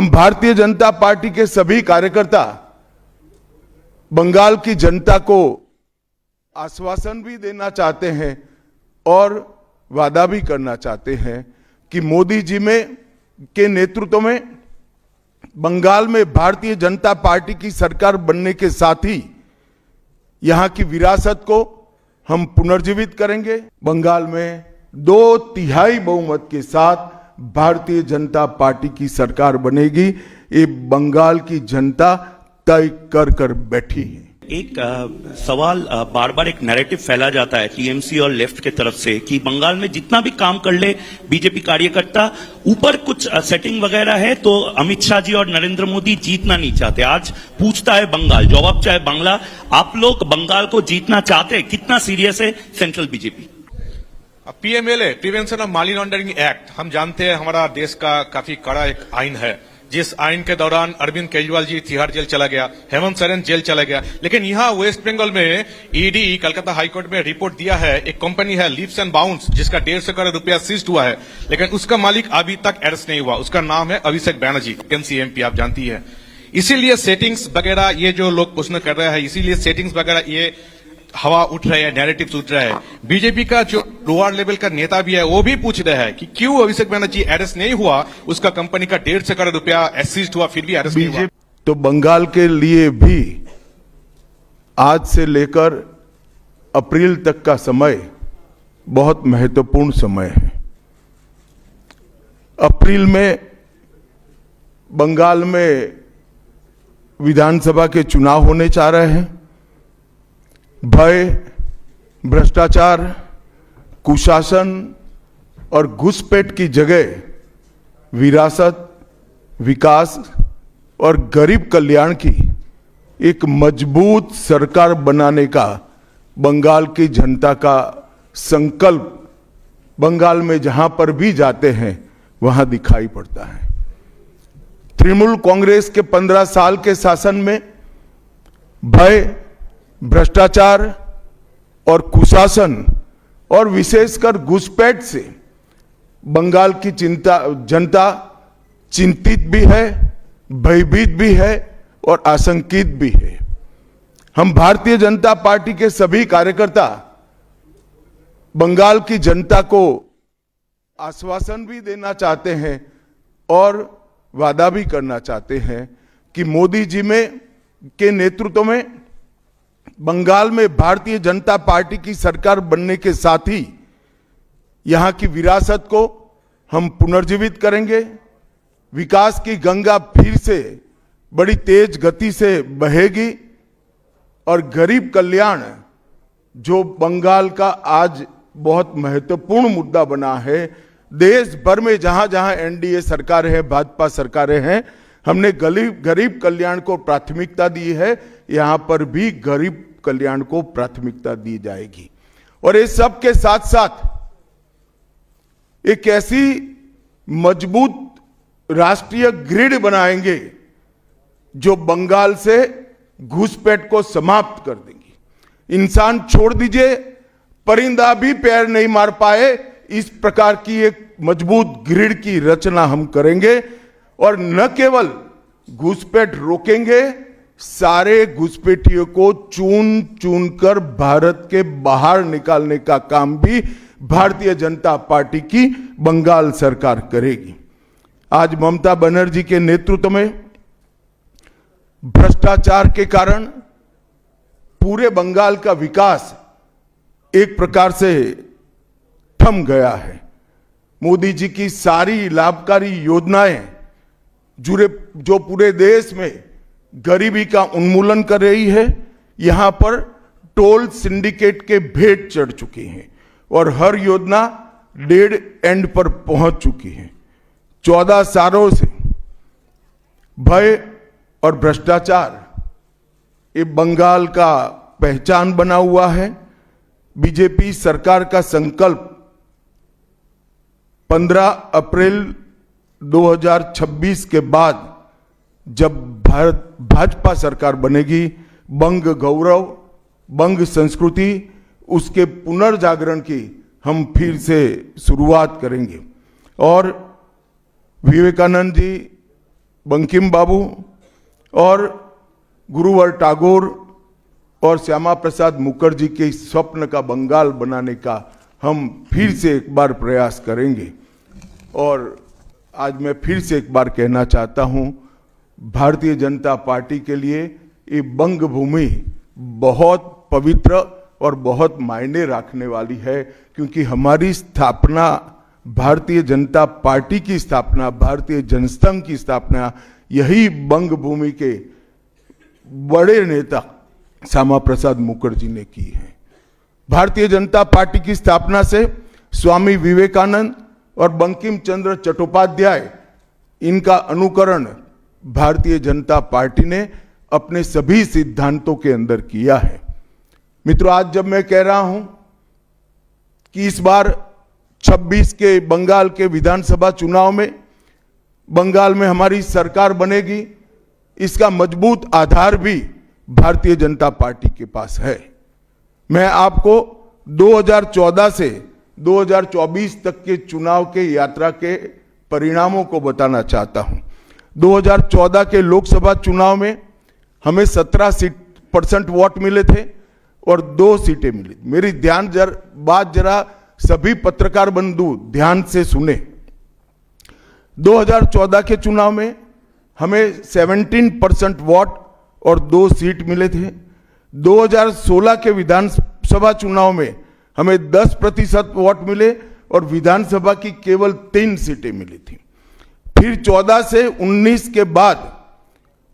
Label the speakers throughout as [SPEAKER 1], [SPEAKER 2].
[SPEAKER 1] हम भारतीय जनता पार्टी के सभी कार्यकर्ता बंगाल की जनता को आश्वासन भी देना चाहते हैं और वादा भी करना चाहते हैं कि मोदी जी के नेतृत्व में बंगाल में भारतीय जनता पार्टी की सरकार बनने के साथ ही यहां की विरासत को हम पुनर्जीवित करेंगे। बंगाल में 2/3 बहुमत के साथ भारतीय जनता पार्टी की सरकार बनेगी। ये बंगाल की जनता तय कर बैठी है।
[SPEAKER 2] एक सवाल बार बार एक नैरेटिव फैला जाता है टीएमसी और लेफ्ट के तरफ से कि बंगाल में जितना भी काम कर ले बीजेपी कार्यकर्ता, ऊपर कुछ सेटिंग वगैरह है तो अमित शाह जी और नरेंद्र मोदी जीतना नहीं चाहते। आज पूछता है बंगाल, जवाब चाहे बांग्ला, आप लोग बंगाल को जीतना चाहते हैं? कितना सीरियस है central BJP?
[SPEAKER 3] PMLA, prevention of money laundering act, हम जानते हैं हमारा देश का काफी कड़ा एक आइन है, जिस आइन के दौरान अरविंद केजरीवाल जी तिहाड़ जेल चला गया, हेमंत सोरेन जेल चला गया। लेकिन यहाँ वेस्ट बंगाल में ईडी कलकत्ता हाईकोर्ट में रिपोर्ट दिया है, एक कंपनी है लीप्स एंड बाउंड्स जिसका 150 करोड़ रुपया सीज्ड हुआ है, लेकिन उसका मालिक अभी तक अरेस्ट नहीं हुआ। उसका नाम है अभिषेक बैनर्जी, एमसीएमपी, आप जानती है। इसीलिए सेटिंग्स वगैरह ये जो लोग प्रश्न कर रहे हैं, इसीलिए सेटिंग्स वगैरह ये हवा उठ रहे हैं, नैरेटिव्स उठ रहे हैं। बीजेपी का जो लोअर लेवल का नेता भी है वो भी पूछ रहे हैं कि क्यों अभिषेक बैनर्जी अरेस्ट नहीं हुआ, उसका कंपनी का 150 करोड़ रुपया सीज्ड हुआ फिर भी अरेस्ट नहीं हुआ।
[SPEAKER 1] तो बंगाल के लिए भी आज से लेकर अप्रैल तक का समय बहुत महत्वपूर्ण समय है। अप्रैल में बंगाल में विधानसभा के चुनाव होने जा रहे हैं। भय, भ्रष्टाचार, कुशासन और घुसपैठ की जगह विरासत, विकास और गरीब कल्याण की एक मजबूत सरकार बनाने का बंगाल की जनता का संकल्प बंगाल में जहां पर भी जाते हैं वहां दिखाई पड़ता है। तृणमूल कांग्रेस के 15 साल के शासन में भय, भ्रष्टाचार और कुशासन और विशेषकर घुसपैठ से बंगाल की जनता चिंतित भी है, भयभीत भी है और आशंकित भी है। हम भारतीय जनता पार्टी के सभी कार्यकर्ता बंगाल की जनता को आश्वासन भी देना चाहते हैं और वादा भी करना चाहते हैं कि मोदी जी के नेतृत्व में बंगाल में भारतीय जनता पार्टी की सरकार बनने के साथ ही यहां की विरासत को हम पुनर्जीवित करेंगे। विकास की गंगा फिर से बड़ी तेज गति से बहेगी और गरीब कल्याण, जो बंगाल का आज बहुत महत्वपूर्ण मुद्दा बना है, देश भर में जहां जहां एनडीए सरकारें हैं, भाजपा सरकारें हैं, हमने गरीब कल्याण को प्राथमिकता दी है। यहां पर भी गरीब कल्याण को प्राथमिकता दी जाएगी और इस सब के साथ साथ एक ऐसी मजबूत राष्ट्रीय ग्रिड बनाएंगे जो बंगाल से घुसपैठ को समाप्त कर देंगी। इंसान छोड़ दीजिए, परिंदा भी पैर नहीं मार पाए, इस प्रकार की एक मजबूत ग्रिड की रचना हम करेंगे और न केवल घुसपैठ रोकेंगे, सारे घुसपैठियों को चुन चुन कर भारत के बाहर निकालने का काम भी भारतीय जनता पार्टी की बंगाल सरकार करेगी। आज ममता बनर्जी के नेतृत्व में भ्रष्टाचार के कारण पूरे बंगाल का विकास एक प्रकार से थम गया है। मोदी जी की सारी लाभकारी योजनाएं जो पूरे देश में गरीबी का उन्मूलन कर रही है, यहां पर टोल सिंडिकेट के भेंट चढ़ चुकी हैं और हर योजना डेड एंड पर पहुंच चुकी है। 14 सालों से भय और भ्रष्टाचार ये बंगाल का पहचान बना हुआ है। बीजेपी सरकार का संकल्प 15 अप्रैल 2026 के बाद जब भाजपा सरकार बनेगी, बंग गौरव, बंग संस्कृति, उसके पुनर्जागरण की हम फिर से शुरुआत करेंगे। और विवेकानंद जी बंकिम बाबू और गुरुवर टैगोर और श्यामा प्रसाद मुखर्जी के इस स्वप्न का बंगाल बनाने का हम फिर से एक बार प्रयास करेंगे। और आज मैं फिर से एक बार कहना चाहता हूं, भारतीय जनता पार्टी के लिए ये बंग भूमि बहुत पवित्र और बहुत मायने रखने वाली है, क्योंकि हमारी स्थापना, भारतीय जनता पार्टी की स्थापना, भारतीय जनसंघ की स्थापना यही बंग भूमि के बड़े नेता श्यामा प्रसाद मुखर्जी ने की है। भारतीय जनता पार्टी की स्थापना से स्वामी विवेकानंद और बंकिम चंद्र चट्टोपाध्याय, इनका अनुकरण भारतीय जनता पार्टी ने अपने सभी सिद्धांतों के अंदर किया है। मित्रों, आज जब मैं कह रहा हूं कि इस बार 26 के बंगाल के विधानसभा चुनाव में बंगाल में हमारी सरकार बनेगी, इसका मजबूत आधार भी भारतीय जनता पार्टी के पास है। मैं आपको 2014 से 2024 तक के चुनाव के यात्रा के परिणामों को बताना चाहता हूं। 2014 के लोकसभा चुनाव में हमें 17% वोट मिले थे और 2 सीटें मिली। मेरी बात जरा सभी पत्रकार बंधु ध्यान से सुने। 2014 के चुनाव में हमें 17% वोट और 2 सीट मिले थे। 2016 के विधानसभा चुनाव में हमें 10% वोट मिले और विधानसभा की केवल 3 सीटें मिली थी। फिर 14 से 19 के बाद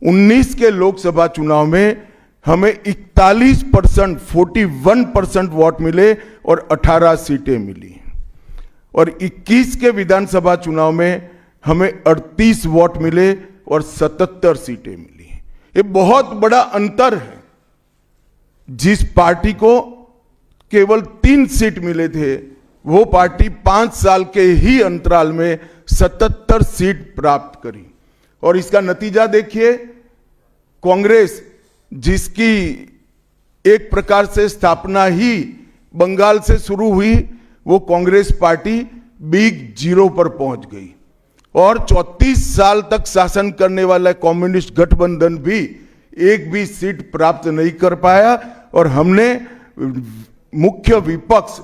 [SPEAKER 1] 19 के लोकसभा चुनाव में हमें 41% वोट मिले और 18 सीटें मिली। और 21 के विधानसभा चुनाव में हमें 38 वोट मिले और 77 सीटें मिली। ये बहुत बड़ा अंतर है। जिस पार्टी को केवल 3 सीट मिले थे, वो पार्टी 5 साल के ही अंतराल में 77 सीट प्राप्त करी। और इसका नतीजा देखिए, कांग्रेस, जिसकी एक प्रकार से स्थापना ही बंगाल से शुरू हुई, वो कांग्रेस पार्टी बिग जीरो पर पहुंच गई। और 34 साल तक शासन करने वाला कम्युनिस्ट गठबंधन भी एक भी सीट प्राप्त नहीं कर पाया और हमने मुख्य विपक्ष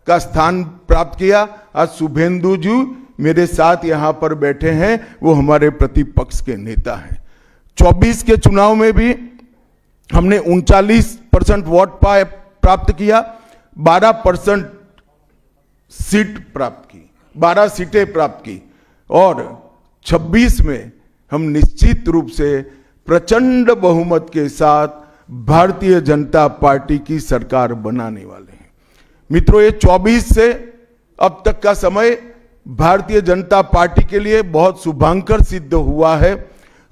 [SPEAKER 1] का स्थान प्राप्त किया। आज शुभेंदु जी मेरे साथ यहां पर बैठे हैं, वो हमारे प्रतिपक्ष के नेता हैं। 24 के चुनाव में भी हमने 39% वोट प्राप्त किया, 12% सीट प्राप्त की, 12 सीटें प्राप्त की। और 26 में हम निश्चित रूप से प्रचंड बहुमत के साथ भारतीय जनता पार्टी की सरकार बनाने वाले हैं। मित्रों, ये 24 से अब तक का समय भारतीय जनता पार्टी के लिए बहुत शुभांकर सिद्ध हुआ है।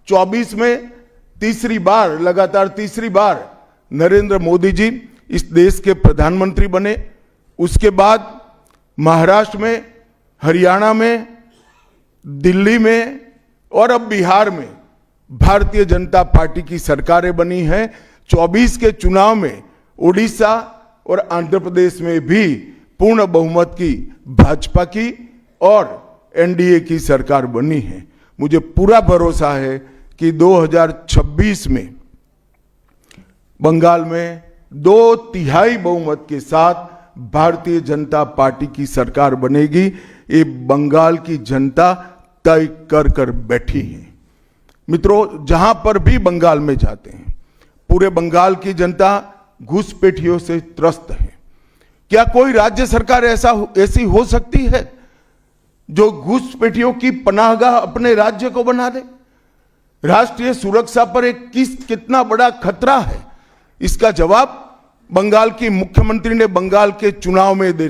[SPEAKER 1] 24 में लगातार तीसरी बार नरेंद्र मोदी जी इस देश के प्रधानमंत्री बने। उसके बाद महाराष्ट्र में, हरियाणा में, दिल्ली में और अब बिहार में भारतीय जनता पार्टी की सरकारें बनी हैं। 24 के चुनाव में उड़ीसा और आंध्र प्रदेश में भी पूर्ण बहुमत की भाजपा की और एनडीए की सरकार बनी है। मुझे पूरा भरोसा है कि 2026 में बंगाल में 2/3 बहुमत के साथ भारतीय जनता पार्टी की सरकार बनेगी। ये बंगाल की जनता तय कर कर बैठी है। मित्रों, जहां पर भी बंगाल में जाते हैं, पूरे बंगाल की जनता घुसपैठियों से त्रस्त है। क्या कोई राज्य सरकार ऐसी हो सकती है जो घुसपैठियों की पनाहगाह अपने राज्य को बना दे? राष्ट्रीय सुरक्षा पर कितना बड़ा खतरा है, इसका जवाब बंगाल की मुख्यमंत्री ने बंगाल के चुनाव में दे।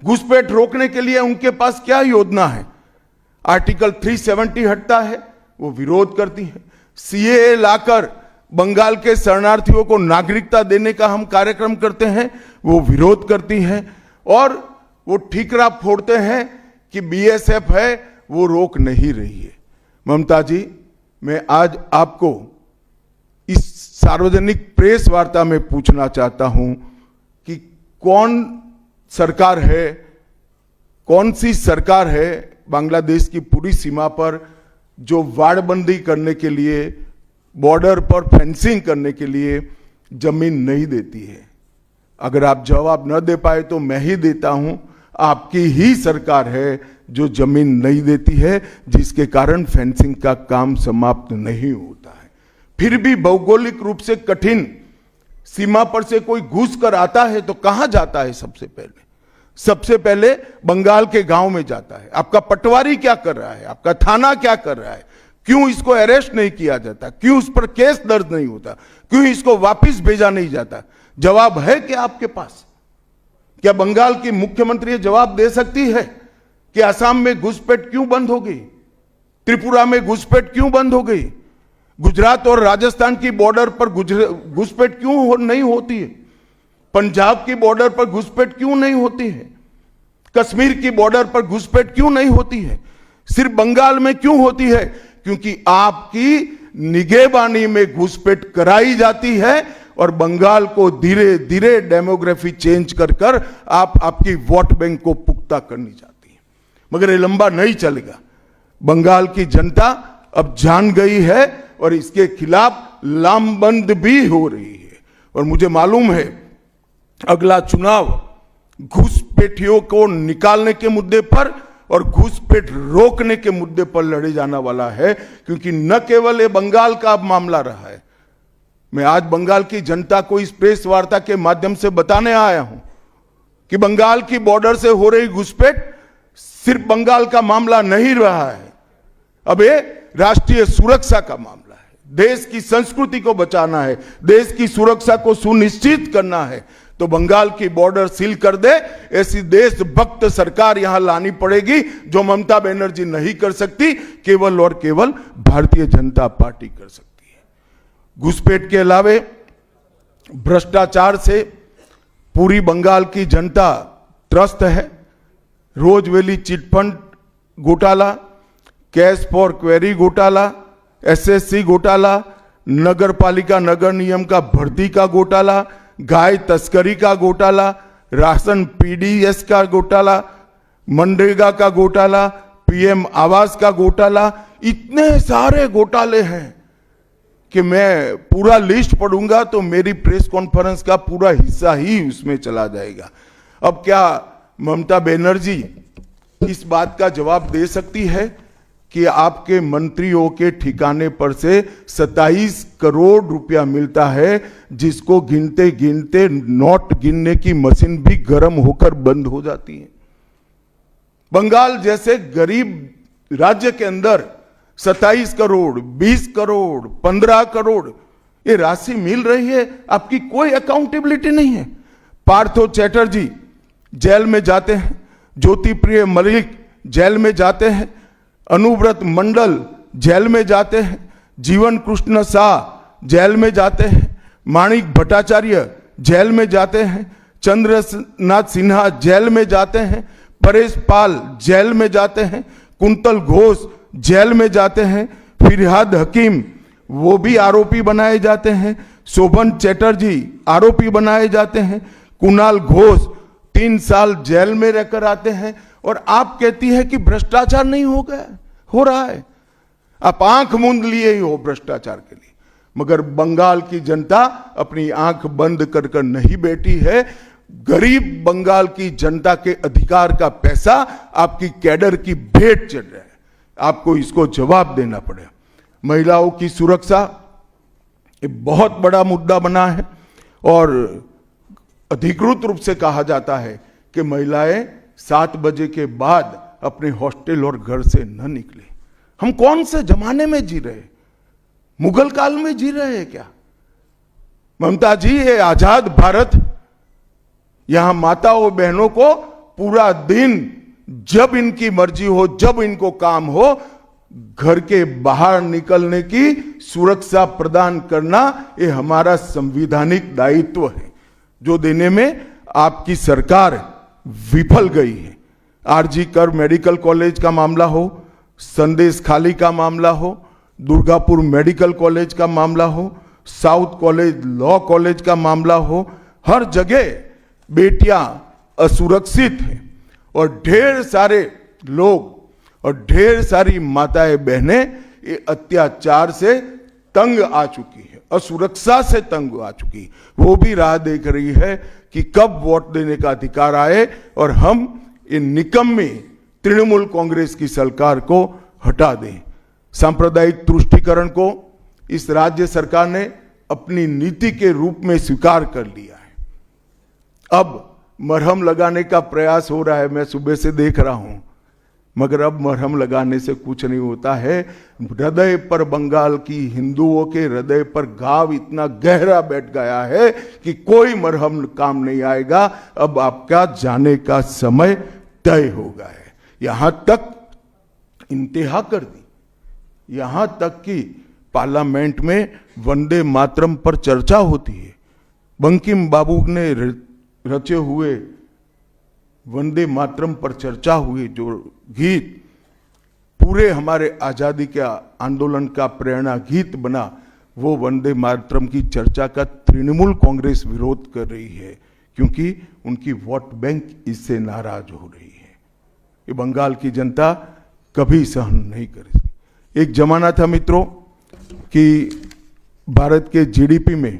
[SPEAKER 1] घुसपैठ रोकने के लिए उनके पास क्या योजना है? आर्टिकल 370 हटता है, वो विरोध करती है। सीएए लाकर बंगाल के शरणार्थियों को नागरिकता देने का हम कार्यक्रम करते हैं, वो विरोध करती हैं। और वो ठीकरा फोड़ते हैं कि बीएसएफ है, वो रोक नहीं रही है। ममता जी, मैं आज आपको इस सार्वजनिक प्रेस वार्ता में पूछना चाहता हूं कि कौन सी सरकार है बांग्लादेश की पूरी सीमा पर जो वाड़बंदी करने के लिए, बॉर्डर पर फेंसिंग करने के लिए जमीन नहीं देती है। अगर आप जवाब न दे पाए तो मैं ही देता हूं, आपकी ही सरकार है जो जमीन नहीं देती है, जिसके कारण फेंसिंग का काम समाप्त नहीं होता है। फिर भी भौगोलिक रूप से कठिन सीमा पर से कोई घुस कर आता है तो कहां जाता है? सबसे पहले बंगाल के गांव में जाता है। आपका पटवारी क्या कर रहा है? आपका थाना क्या कर रहा है? क्यों इसको अरेस्ट नहीं किया जाता? क्यों उस पर केस दर्ज नहीं होता? क्यों इसको वापस भेजा नहीं जाता? जवाब है क्या आपके पास? क्या बंगाल की मुख्यमंत्री जवाब दे सकती है कि असम में घुसपैठ क्यों बंद हो गई? त्रिपुरा में घुसपैठ क्यों बंद हो गई? गुजरात और राजस्थान की बॉर्डर पर घुसपैठ क्यों नहीं होती है? पंजाब की बॉर्डर पर घुसपैठ क्यों नहीं होती है? कश्मीर की बॉर्डर पर घुसपैठ क्यों नहीं होती है? सिर्फ बंगाल में क्यों होती है? क्योंकि आपकी निगहबानी में घुसपैठ कराई जाती है और बंगाल को धीरे धीरे डेमोग्राफी चेंज कर कर आप आपकी वोट बैंक को पुख्ता करनी चाहती है। मगर ये लंबा नहीं चलेगा। बंगाल की जनता अब जान गई है और इसके खिलाफ लामबंद भी हो रही है। और मुझे मालूम है अगला चुनाव घुसपैठियों को निकालने के मुद्दे पर और घुसपैठ रोकने के मुद्दे पर लड़े जाने वाला है, क्योंकि न केवल ये बंगाल का अब मामला रहा है। मैं आज बंगाल की जनता को इस प्रेस वार्ता के माध्यम से बताने आया हूं कि बंगाल की बॉर्डर से हो रही घुसपैठ सिर्फ बंगाल का मामला नहीं रहा है, अब ये राष्ट्रीय सुरक्षा का मामला है। देश की संस्कृति को बचाना है, देश की सुरक्षा को सुनिश्चित करना है, तो बंगाल की बॉर्डर सील कर दे, ऐसी देशभक्त सरकार यहां लानी पड़ेगी जो ममता बनर्जी नहीं कर सकती, केवल और केवल भारतीय जनता पार्टी कर सकती है। घुसपैठ के अलावे भ्रष्टाचार से पूरी बंगाल की जनता त्रस्त है। रोजवेली चिटफंड घोटाला, कैश फॉर क्वेरी घोटाला, एसएससी घोटाला, नगर पालिका नगर नियम का भर्ती का घोटाला, गाय तस्करी का घोटाला, राशन पीडीएस का घोटाला, मनरेगा का घोटाला, पीएम आवास का घोटाला, इतने सारे घोटाले हैं कि मैं पूरा लिस्ट पढ़ूंगा तो मेरी प्रेस कॉन्फ्रेंस का पूरा हिस्सा ही उसमें चला जाएगा। अब क्या ममता बनर्जी इस बात का जवाब दे सकती है कि आपके मंत्रियों के ठिकाने पर से 27 करोड़ रुपया मिलता है, जिसको गिनते गिनते नोट गिनने की मशीन भी गर्म होकर बंद हो जाती है? बंगाल जैसे गरीब राज्य के अंदर 27 करोड़, 20 करोड़, 15 करोड़ ये राशि मिल रही है, आपकी कोई अकाउंटेबिलिटी नहीं है। पार्थो चैटर्जी जेल में जाते हैं, ज्योति प्रिय मलिक जेल में जाते हैं, अनुव्रत मंडल जेल में जाते हैं, जीवन कृष्ण शाह जेल में जाते हैं, माणिक भट्टाचार्य जेल में जाते हैं, चंद्रनाथ सिन्हा जेल में जाते हैं, परेश पाल जेल में जाते हैं, कुंतल घोष जेल में जाते हैं, फिरहाद हकीम वो भी आरोपी बनाए जाते हैं, शोभन चैटर्जी आरोपी बनाए जाते हैं, कुणाल घोष 3 साल जेल में रहकर आते हैं, और आप कहती है कि भ्रष्टाचार नहीं हो गया, हो रहा है। आप आंख मूंद लिए ही हो भ्रष्टाचार के लिए, मगर बंगाल की जनता अपनी आंख बंद कर कर नहीं बैठी है। गरीब बंगाल की जनता के अधिकार का पैसा आपकी कैडर की भेंट चढ़ रहा है, आपको इसको जवाब देना पड़ेगा। महिलाओं की सुरक्षा ये बहुत बड़ा मुद्दा बना है और अधिकृत रूप से कहा जाता है कि महिलाएं 7 बजे के बाद अपने हॉस्टल और घर से न निकले। हम कौन से जमाने में जी रहे? मुगल काल में जी रहे हैं क्या? ममता जी, ये आजाद भारत, यहां माताओं बहनों को पूरा दिन जब इनकी मर्जी हो, जब इनको काम हो, घर के बाहर निकलने की सुरक्षा प्रदान करना ये हमारा संवैधानिक दायित्व है, जो देने में आपकी सरकार विफल गई है। आरजी कर मेडिकल कॉलेज का मामला हो, संदेश खाली का मामला हो, दुर्गापुर मेडिकल कॉलेज का मामला हो, साउथ कॉलेज लॉ कॉलेज का मामला हो, हर जगह बेटियां असुरक्षित हैं और ढेर सारे लोग और ढेर सारी माताएं बहनें ये अत्याचार से तंग आ चुकी है, असुरक्षा से तंग आ चुकी, वो भी राह देख रही है कि कब वोट देने का अधिकार आए और हम इन निकम्मी तृणमूल कांग्रेस की सरकार को हटा दें। सांप्रदायिक तुष्टीकरण को इस राज्य सरकार ने अपनी नीति के रूप में स्वीकार कर लिया है। अब मरहम लगाने का प्रयास हो रहा है, मैं सुबह से देख रहा हूं, मगर अब मरहम लगाने से कुछ नहीं होता है। हृदय पर, बंगाल की हिंदुओं के हृदय पर घाव इतना गहरा बैठ गया है कि कोई मरहम काम नहीं आएगा। अब आपका जाने का समय तय हो गया है। यहां तक इंतहा कर दी, यहां तक कि पार्लियामेंट में वंदे मातरम पर चर्चा होती है। बंकिम बाबू ने रचे हुए वंदे मातरम पर चर्चा हुई, जो गीत पूरे हमारे आजादी के आंदोलन का प्रेरणा गीत बना, वो वंदे मातरम की चर्चा का तृणमूल कांग्रेस विरोध कर रही है, क्योंकि उनकी वोट बैंक इससे नाराज हो रही है। ये बंगाल की जनता कभी सहन नहीं करेगी। एक जमाना था मित्रों कि भारत के जीडीपी में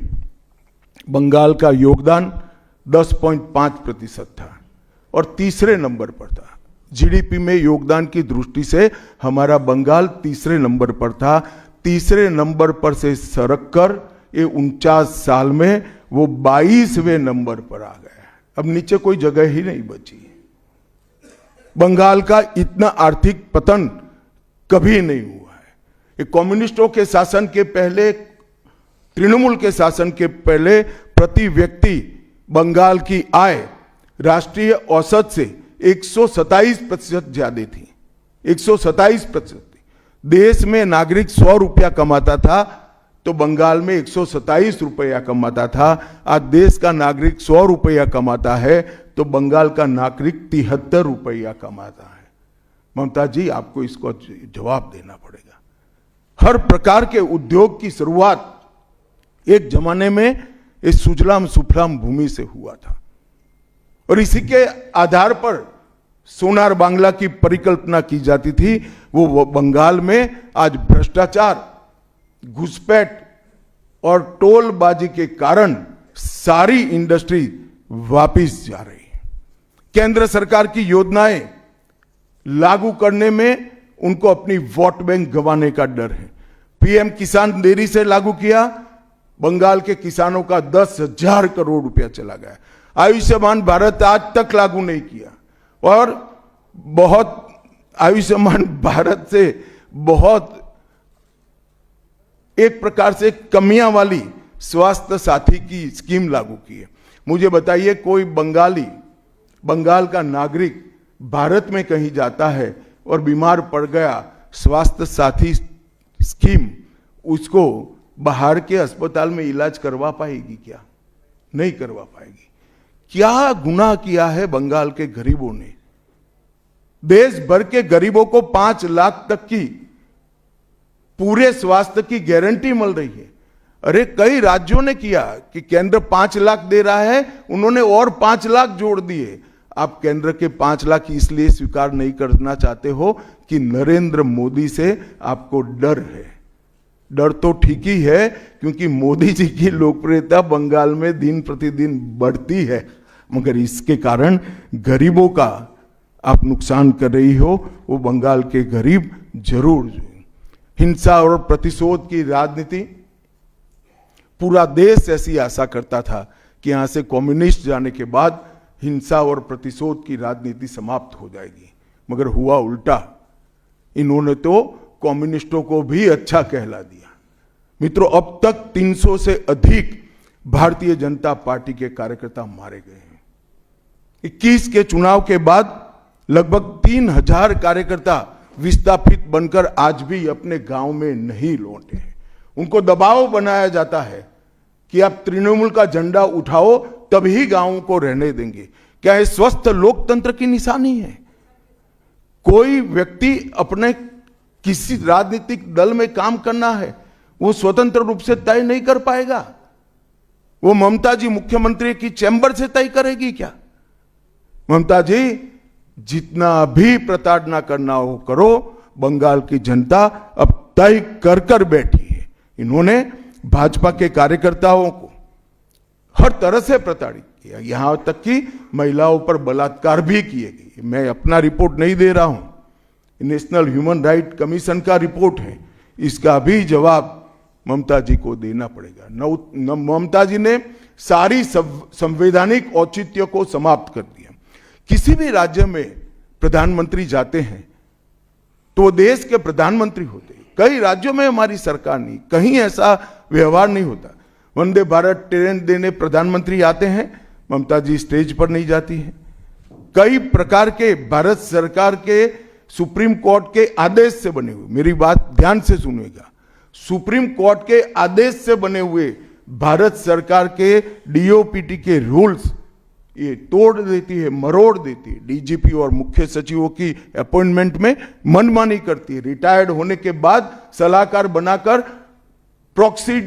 [SPEAKER 1] बंगाल का योगदान 10.5% था और तीसरे नंबर पर था। जीडीपी में योगदान की दृष्टि से हमारा बंगाल तीसरे नंबर पर था। तीसरे नंबर पर से सरक कर ये 49 साल में वो 22वें नंबर पर आ गया। अब नीचे कोई जगह ही नहीं बची। बंगाल का इतना आर्थिक पतन कभी नहीं हुआ है। ये कम्युनिस्टों के शासन के पहले, तृणमूल के शासन के पहले प्रति व्यक्ति बंगाल की आय राष्ट्रीय औसत से 127% ज्यादा थी। 127%। देश में नागरिक 100 रुपया कमाता था तो बंगाल में 127 रुपया कमाता था। आज देश का नागरिक 100 रुपया कमाता है तो बंगाल का नागरिक 73 रुपया कमाता है। ममता जी, आपको इसको जवाब देना पड़ेगा। हर प्रकार के उद्योग की शुरुआत एक जमाने में इस सुजलाम सुफलाम भूमि से हुआ था और इसी के आधार पर सोनार बांग्ला की परिकल्पना की जाती थी। वो बंगाल में आज भ्रष्टाचार, घुसपैठ और टोलबाजी के कारण सारी इंडस्ट्री वापिस जा रही है। केंद्र सरकार की योजनाएं लागू करने में उनको अपनी वोट बैंक गंवाने का डर है। पीएम किसान देरी से लागू किया, बंगाल के किसानों का 10,000 करोड़ रुपया चला गया। आयुष्मान भारत आज तक लागू नहीं किया और बहुत आयुष्मान भारत से बहुत एक प्रकार से कमियां वाली स्वास्थ्य साथी की स्कीम लागू की है। मुझे बताइए, कोई बंगाली, बंगाल का नागरिक भारत में कहीं जाता है और बीमार पड़ गया, स्वास्थ्य साथी स्कीम उसको बाहर के अस्पताल में इलाज करवा पाएगी क्या? नहीं करवा पाएगी। क्या गुनाह किया है बंगाल के गरीबों ने? देश भर के गरीबों को 5 लाख तक की पूरे स्वास्थ्य की गारंटी मिल रही है। अरे कई राज्यों ने किया कि केंद्र 5 लाख दे रहा है, उन्होंने और 5 लाख जोड़ दिए। आप केंद्र के 5 लाख इसलिए स्वीकार नहीं करना चाहते हो कि नरेंद्र मोदी से आपको डर है। डर तो ठीक ही है, क्योंकि मोदी जी की लोकप्रियता बंगाल में दिन प्रतिदिन बढ़ती है, मगर इसके कारण गरीबों का आप नुकसान कर रही हो। वो बंगाल के गरीब जरूर। हिंसा और प्रतिशोध की राजनीति, पूरा देश ऐसी आशा करता था कि यहां से कम्युनिस्ट जाने के बाद हिंसा और प्रतिशोध की राजनीति समाप्त हो जाएगी, मगर हुआ उल्टा। इन्होंने तो कम्युनिस्टों को भी अच्छा कहला दिया। मित्रों, अब तक 300 से अधिक भारतीय जनता पार्टी के कार्यकर्ता मारे गए हैं। 21 के चुनाव के बाद लगभग 3000 कार्यकर्ता विस्थापित बनकर आज भी अपने गांव में नहीं लौटे हैं। उनको दबाव बनाया जाता है कि आप तृणमूल का झंडा उठाओ तभी गांवों को रहने देंगे। क्या यह स्वस्थ लोकतंत्र की निशानी है? कोई व्यक्ति अपने किसी राजनीतिक दल में काम करना है, वो स्वतंत्र रूप से तय नहीं कर पाएगा। वो ममता जी मुख्यमंत्री की चैम्बर से तय करेगी क्या? ममता जी, जितना भी प्रताड़ना करना हो करो, बंगाल की जनता अब तय कर कर बैठी है। इन्होंने भाजपा के कार्यकर्ताओं को हर तरह से प्रताड़ित किया, यहां तक कि महिलाओं पर बलात्कार भी किए गए। मैं अपना रिपोर्ट नहीं दे रहा हूं, नेशनल ह्यूमन राइट कमीशन का रिपोर्ट है, इसका भी जवाब ममता जी को देना पड़ेगा। ममता जी ने सारी संवैधानिक औचित्य को समाप्त कर दिया। किसी भी राज्य में प्रधानमंत्री जाते हैं तो वो देश के प्रधानमंत्री होते हैं। कई राज्यों में हमारी सरकार नहीं, कहीं ऐसा व्यवहार नहीं होता। वंदे भारत ट्रेन देने प्रधानमंत्री आते हैं, ममता जी स्टेज पर नहीं जाती हैं। कई प्रकार के भारत सरकार के सुप्रीम कोर्ट के आदेश से बने हुए, मेरी बात ध्यान से सुनिएगा, सुप्रीम कोर्ट के आदेश से बने हुए भारत सरकार के डीओपीटी के रूल्स ये तोड़ देती है, मरोड़ देती है। डीजीपी और मुख्य सचिवों की अपॉइंटमेंट में मनमानी करती है। रिटायर्ड होने के बाद सलाहकार बनाकर प्रॉक्सी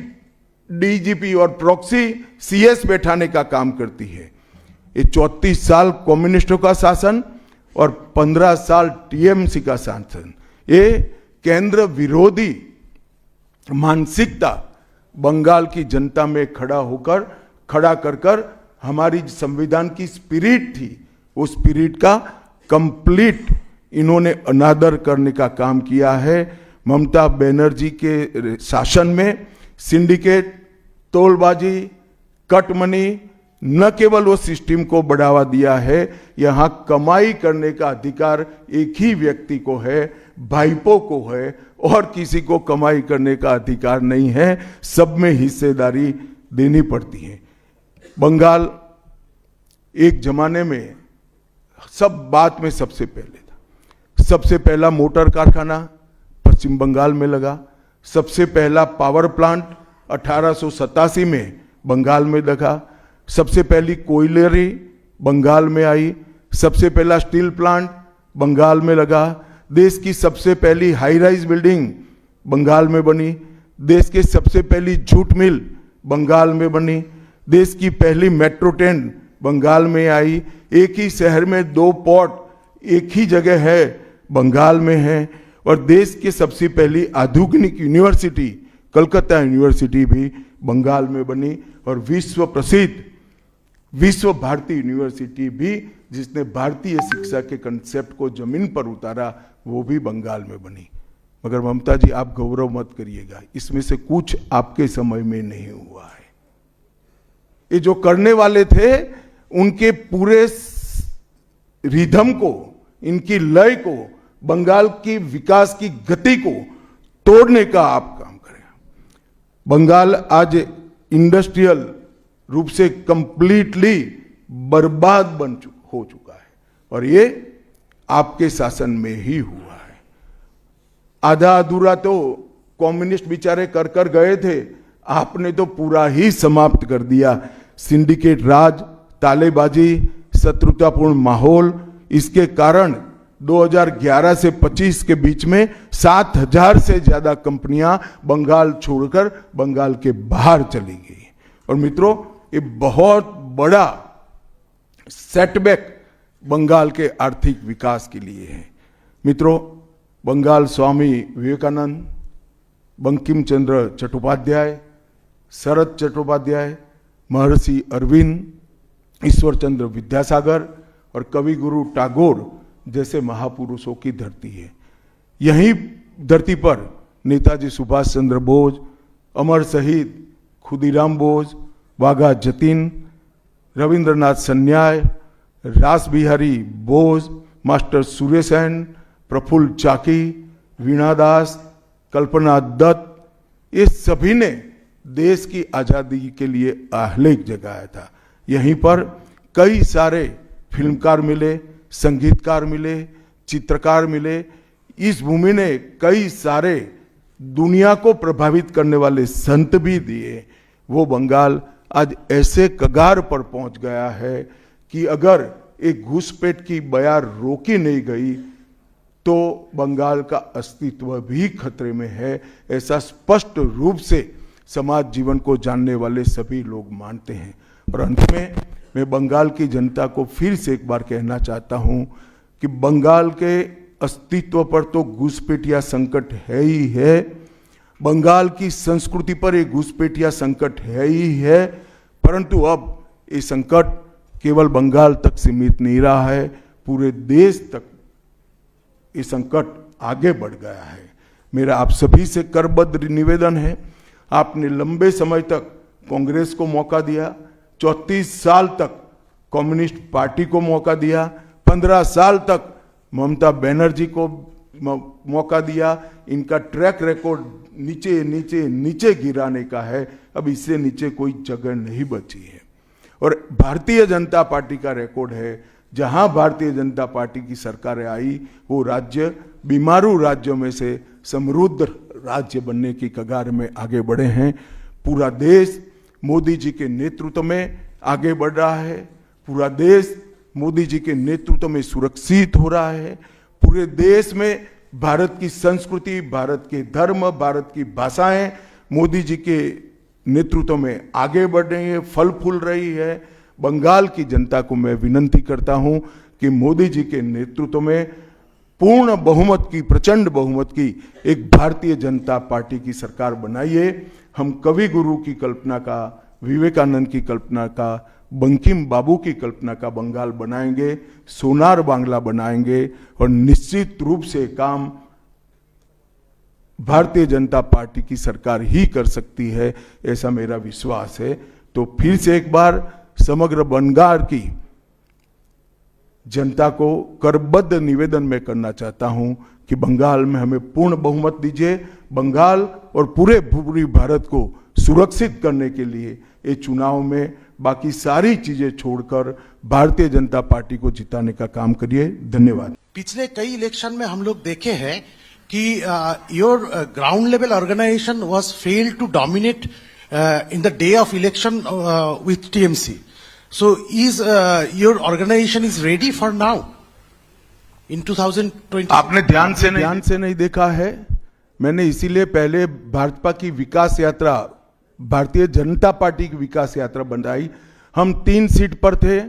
[SPEAKER 1] डीजीपी और प्रॉक्सी सीएस बैठाने का काम करती है। ये 34 साल कम्युनिस्टों का शासन और 15 साल टीएमसी का शासन, ये केंद्र विरोधी मानसिकता बंगाल की जनता में खड़ा कर हमारी संविधान की स्पिरिट थी, उस स्पिरिट का कंप्लीट इन्होंने अनादर करने का काम किया है। ममता बनर्जी के शासन में सिंडिकेट, तोलबाजी, कटमनी, न केवल वो सिस्टम को बढ़ावा दिया है, यहां कमाई करने का अधिकार एक ही व्यक्ति को है, भाईपो को है, और किसी को कमाई करने का अधिकार नहीं है। सब में हिस्सेदारी देनी पड़ती है। बंगाल एक जमाने में सब बात में सबसे पहले था। सबसे पहला मोटर कारखाना पश्चिम बंगाल में लगा। सबसे पहला पावर प्लांट 1887 में बंगाल में लगा। सबसे पहली कोयलरी बंगाल में आई। सबसे पहला स्टील प्लांट बंगाल में लगा। देश की सबसे पहली हाई राइज बिल्डिंग बंगाल में बनी। देश की सबसे पहली जूट मिल बंगाल में बनी। देश की पहली मेट्रो ट्रेन बंगाल में आई। एक ही शहर में 2 पोर्ट एक ही जगह है, बंगाल में है। और देश की सबसे पहली आधुनिक यूनिवर्सिटी कलकत्ता यूनिवर्सिटी भी बंगाल में बनी। और विश्व प्रसिद्ध विश्व भारती यूनिवर्सिटी भी, जिसने भारतीय शिक्षा के कंसेप्ट को जमीन पर उतारा, वो भी बंगाल में बनी। मगर ममता जी, आप गौरव मत करिएगा, इसमें से कुछ आपके समय में नहीं हुआ है। ये जो करने वाले थे, उनके पूरे रिदम को, इनकी लय को, बंगाल की विकास की गति को तोड़ने का आप काम करें। बंगाल आज इंडस्ट्रियल रूप से कंप्लीटली बर्बाद हो चुका है, और ये आपके शासन में ही हुआ है। आधा अधूरा तो कम्युनिस्ट बेचारे कर गए थे, आपने तो पूरा ही समाप्त कर दिया। सिंडिकेट राज, तालेबाजी, शत्रुतापूर्ण माहौल, इसके कारण 2011 से 25 के बीच में 7000 से ज्यादा कंपनियां बंगाल छोड़कर बंगाल के बाहर चली गई। और मित्रों, ये बहुत बड़ा सेटबैक बंगाल के आर्थिक विकास के लिए है। मित्रों, बंगाल स्वामी विवेकानंद, बंकिम चंद्र चट्टोपाध्याय, शरद चट्टोपाध्याय, महर्षि अरविंद, ईश्वर चंद्र विद्यासागर और कवि गुरु टैगोर जैसे महापुरुषों की धरती है। यही धरती पर नेताजी सुभाष चंद्र बोस, अमर शहीद खुदीराम बोस, वाघा जतीन, रविंद्रनाथ सन्याय, रास बिहारी बोस, मास्टर सुरेश सेन, प्रफुल्ल चाकी, वीणा दास, कल्पना दत्त, ये सभी ने देश की आजादी के लिए आह्लेख जगाया था। यहीं पर कई सारे फिल्मकार मिले, संगीतकार मिले, चित्रकार मिले। इस भूमि ने कई सारे दुनिया को प्रभावित करने वाले संत भी दिए। वो बंगाल आज ऐसे कगार पर पहुंच गया है कि अगर एक घुसपैठ की बयार रोकी नहीं गई तो बंगाल का अस्तित्व भी खतरे में है। ऐसा स्पष्ट रूप से समाज जीवन को जानने वाले सभी लोग मानते हैं। और अंत में मैं बंगाल की जनता को फिर से एक बार कहना चाहता हूं कि बंगाल के अस्तित्व पर तो घुसपैठिया संकट है ही है, बंगाल की संस्कृति पर एक घुसपैठिया संकट है ही है, परंतु अब ये संकट केवल बंगाल तक सीमित नहीं रहा है, पूरे देश तक ये संकट आगे बढ़ गया है। मेरा आप सभी से करबद्ध निवेदन है, आपने लंबे समय तक कांग्रेस को मौका दिया, 34 साल तक कम्युनिस्ट पार्टी को मौका दिया, 15 साल तक ममता बनर्जी को मौका दिया, इनका ट्रैक रिकॉर्ड नीचे नीचे नीचे गिराने का है, अब इससे नीचे कोई जगह नहीं बची है। और भारतीय जनता पार्टी का रिकॉर्ड है, जहां भारतीय जनता पार्टी की सरकार आई वो राज्य बीमारू राज्यों में से समृद्ध राज्य बनने की कगार में आगे बढ़े हैं। पूरा देश मोदी जी के नेतृत्व में आगे बढ़ रहा है, पूरा देश मोदी जी के नेतृत्व में सुरक्षित हो रहा है, पूरे देश में भारत की संस्कृति, भारत के धर्म, भारत की भाषाएं मोदी जी के नेतृत्व में आगे बढ़ रही है, फल फूल रही है। बंगाल की जनता को मैं विनती करता हूं कि मोदी जी के नेतृत्व में पूर्ण बहुमत की, प्रचंड बहुमत की एक भारतीय जनता पार्टी की सरकार बनाइए। हम कवि गुरु की कल्पना का, विवेकानंद की कल्पना का, बंकिम बाबू की कल्पना का बंगाल बनाएंगे, सोनार बांग्ला बनाएंगे और निश्चित रूप से काम भारतीय जनता पार्टी की सरकार ही कर सकती है, ऐसा मेरा विश्वास है। तो फिर से एक बार समग्र बंगाल की जनता को करबद्ध निवेदन में करना चाहता हूं कि बंगाल में हमें पूर्ण बहुमत दीजिए। बंगाल और पूरी भारत को सुरक्षित करने के लिए ये चुनाव में बाकी सारी चीजें छोड़कर भारतीय जनता पार्टी को जिताने का काम करिए। धन्यवाद।
[SPEAKER 4] पिछले कई इलेक्शन में हम लोग देखे हैं कि your ground level organisation was failed to dominate in the day of election with TMC. So is your organization is ready for now in 2020?
[SPEAKER 1] आपने ध्यान से नहीं देखा है। मैंने इसीलिए पहले भाजपा की विकास यात्रा, भारतीय जनता पार्टी की विकास यात्रा बनाई। हम 3 सीट पर थे,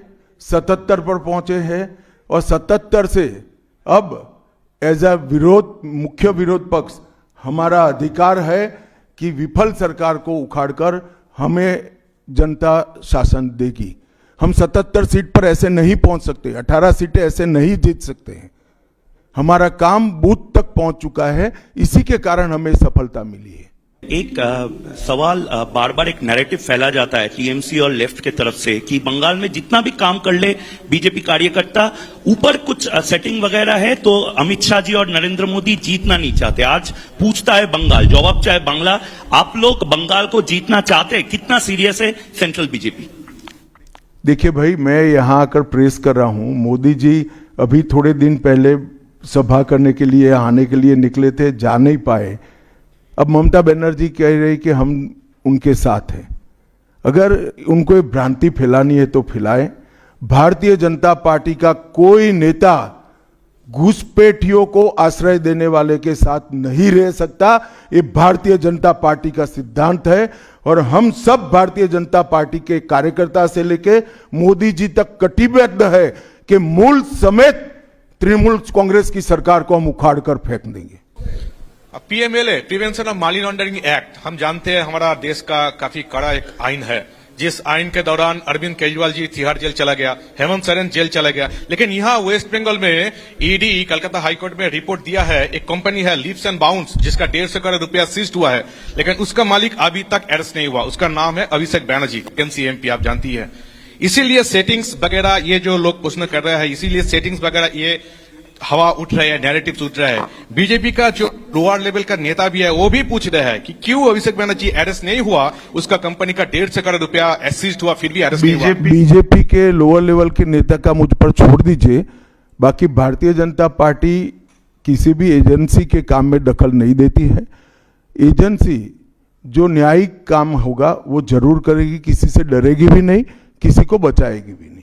[SPEAKER 1] 77 पर पहुंचे हैं और 77 से अब एज अ विरोध, मुख्य विरोध पक्ष हमारा अधिकार है कि विफल सरकार को उखाड़कर हमें जनता शासन देगी। हम 77 सीट पर ऐसे नहीं पहुंच सकते, 18 सीटें ऐसे नहीं जीत सकते हैं। हमारा काम बूथ तक पहुंच चुका है, इसी के कारण हमें सफलता मिली है।
[SPEAKER 2] एक सवाल बार बार एक नैरेटिव फैला जाता है टीएमसी और लेफ्ट के तरफ से कि बंगाल में जितना भी काम कर ले बीजेपी कार्यकर्ता, ऊपर कुछ सेटिंग वगैरह है तो अमित शाह जी और नरेंद्र मोदी जीतना नहीं चाहते। आज पूछता है बंगाल, जवाब चाहे बांग्ला, आप लोग बंगाल को जीतना चाहते हैं? कितना सीरियस है सेंट्रल बीजेपी?
[SPEAKER 1] देखिए भाई, मैं यहां आकर प्रेस कर रहा हूं। मोदी जी अभी थोड़े दिन पहले सभा करने के लिए, आने के लिए निकले थे, जा नहीं पाए। अब ममता बनर्जी कह रही कि हम उनके साथ हैं। अगर उनको ये भ्रांति फैलानी है तो फैलाएं। भारतीय जनता पार्टी का कोई नेता घुसपैठियों को आश्रय देने वाले के साथ नहीं रह सकता। ये भारतीय जनता पार्टी का सिद्धांत है और हम सब भारतीय जनता पार्टी के कार्यकर्ता से लेके मोदी जी तक कटिबद्ध है कि मूल समेत तृणमूल कांग्रेस की सरकार को हम उखाड़ कर फेंक देंगे।
[SPEAKER 3] PMLA, prevention of money laundering act, हम जानते हैं हमारा देश का काफी कड़ा एक आइन है, जिस आइन के दौरान अरविंद केजरीवाल जी तिहाड़ जेल चला गया, हेमंत सोरेन जेल चला गया। लेकिन यहाँ वेस्ट बंगाल में ईडी कलकत्ता हाईकोर्ट में रिपोर्ट दिया है, एक कंपनी है लीप्स एंड बाउंड्स जिसका 150 करोड़ रुपया सीज हुआ है, लेकिन उसका मालिक अभी तक अरेस्ट नहीं हुआ। उसका नाम है अभिषेक बैनर्जी, एमसीएमपी, आप जानती है। इसीलिए सेटिंग्स वगैरह ये जो लोग प्रश्न कर रहे हैं, इसीलिए सेटिंग्स वगैरह ये हवा उठ रहे हैं, नैरेटिव्स उठ रहे हैं। बीजेपी का जो लोअर लेवल का नेता भी है वो भी पूछ रहे हैं कि क्यों अभिषेक बैनर्जी अरेस्ट नहीं हुआ, उसका कंपनी का 150 करोड़ रुपया सीज हुआ फिर भी अरेस्ट नहीं हुआ।
[SPEAKER 1] बीजेपी के लोअर लेवल के नेता का मुझ पर छोड़ दीजिए, बाकी भारतीय जनता पार्टी किसी भी एजेंसी के काम में दखल नहीं देती है। एजेंसी जो न्यायिक काम होगा वो जरूर करेगी, किसी से डरेगी भी नहीं, किसी को बचाएगी भी नहीं।